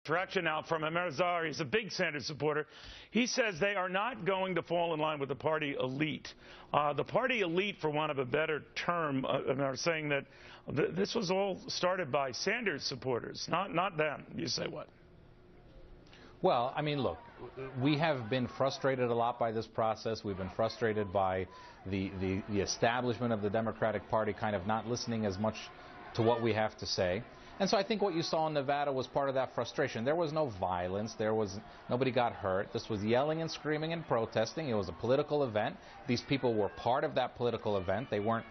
Direction now from Amer. Zahr. He's a big Sanders supporter. He says they are not going to fall in line with the party elite. The party elite, for want of a better term, are saying that this was all started by Sanders supporters, not them. You say what? Well, I mean, look, we have been frustrated a lot by this process. We've been frustrated by the establishment of the Democratic Party kind of not listening as much to what we have to say. And so I think what you saw in Nevada was part of that frustration. There was no violence. Nobody got hurt. This was yelling and screaming and protesting. It was a political event. These people were part of that political event. They weren't,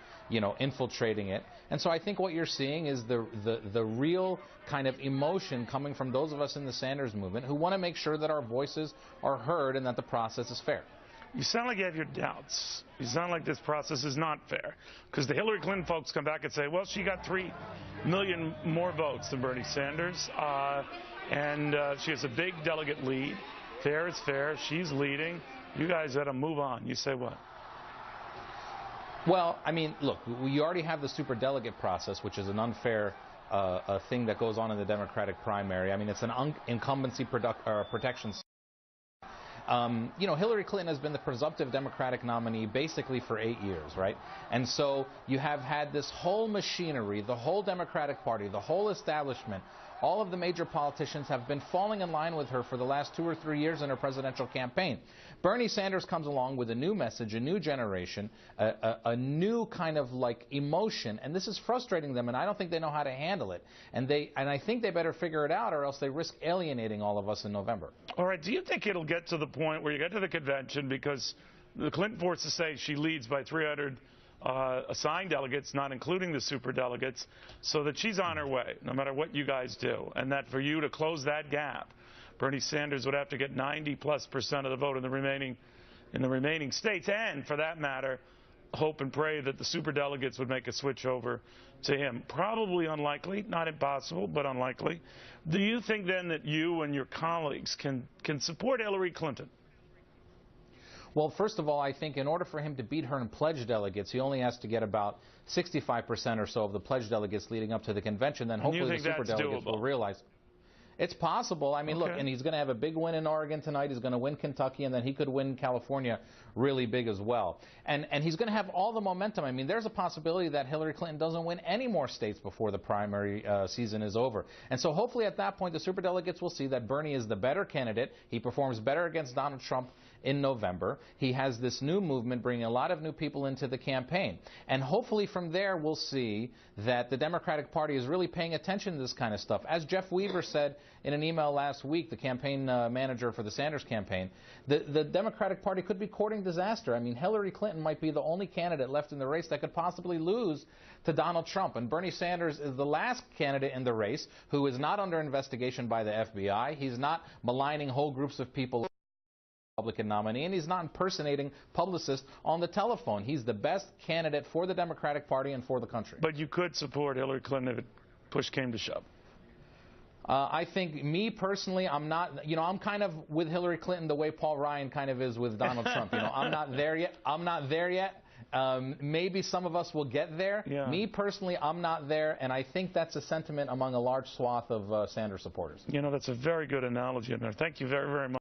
infiltrating it. And so I think what you're seeing is the real kind of emotion coming from those of us in the Sanders movement who want to make sure that our voices are heard and that the process is fair. You sound like you have your doubts. You sound like this process is not fair. Because the Hillary Clinton folks come back and say, well, she got 3 million more votes than Bernie Sanders. And she has a big delegate lead. Fair is fair. She's leading. You guys got to move on. You say what? Well, I mean, look, we already have the superdelegate process, which is an unfair thing that goes on in the Democratic primary. I mean, it's an incumbency protection. Hillary Clinton has been the presumptive Democratic nominee basically for 8 years, right? And so you have had this whole machinery, the whole Democratic Party, the whole establishment, all of the major politicians have been falling in line with her for the last 2 or 3 years in her presidential campaign. Bernie Sanders comes along with a new message, a new generation, a new kind of like emotion, and this is frustrating them, and I don't think they know how to handle it. And I think they better figure it out, or else they risk alienating all of us in November. All right, do you think it'll get to the point where you get to the convention, because the Clinton forces say she leads by 300 assigned delegates, not including the superdelegates, so that she's on her way, no matter what you guys do, and that for you to close that gap, Bernie Sanders would have to get 90+% of the vote in the remaining states, and for that matter, hope and pray that the superdelegates would make a switch over to him. Probably unlikely, not impossible, but unlikely. Do you think then that you and your colleagues can support Hillary Clinton? Well, first of all, I think in order for him to beat her in pledged delegates, he only has to get about 65% or so of the pledged delegates leading up to the convention. Then hopefully the superdelegates will realize. It's possible. I mean, look, and he's going to have a big win in Oregon tonight. He's going to win Kentucky, and then he could win California really big as well. And he's going to have all the momentum. I mean, there's a possibility that Hillary Clinton doesn't win any more states before the primary season is over. And so hopefully at that point, the superdelegates will see that Bernie is the better candidate. He performs better against Donald Trump in November. He has this new movement bringing a lot of new people into the campaign. And hopefully from there we'll see that the Democratic Party is really paying attention to this kind of stuff. As Jeff Weaver said in an email last week, the campaign manager for the Sanders campaign, the Democratic Party could be courting disaster. I mean, Hillary Clinton might be the only candidate left in the race that could possibly lose to Donald Trump. And Bernie Sanders is the last candidate in the race who is not under investigation by the FBI. He's not maligning whole groups of people. Republican nominee, and he's not impersonating publicists on the telephone. He's the best candidate for the Democratic Party and for the country. But you could support Hillary Clinton if push came to shove. I think, me personally, I'm not, I'm kind of with Hillary Clinton the way Paul Ryan kind of is with Donald Trump. I'm not there yet. I'm not there yet. Maybe some of us will get there. Yeah. Me personally, I'm not there, and I think that's a sentiment among a large swath of Sanders supporters. That's a very good analogy, Amer. Thank you very, very much.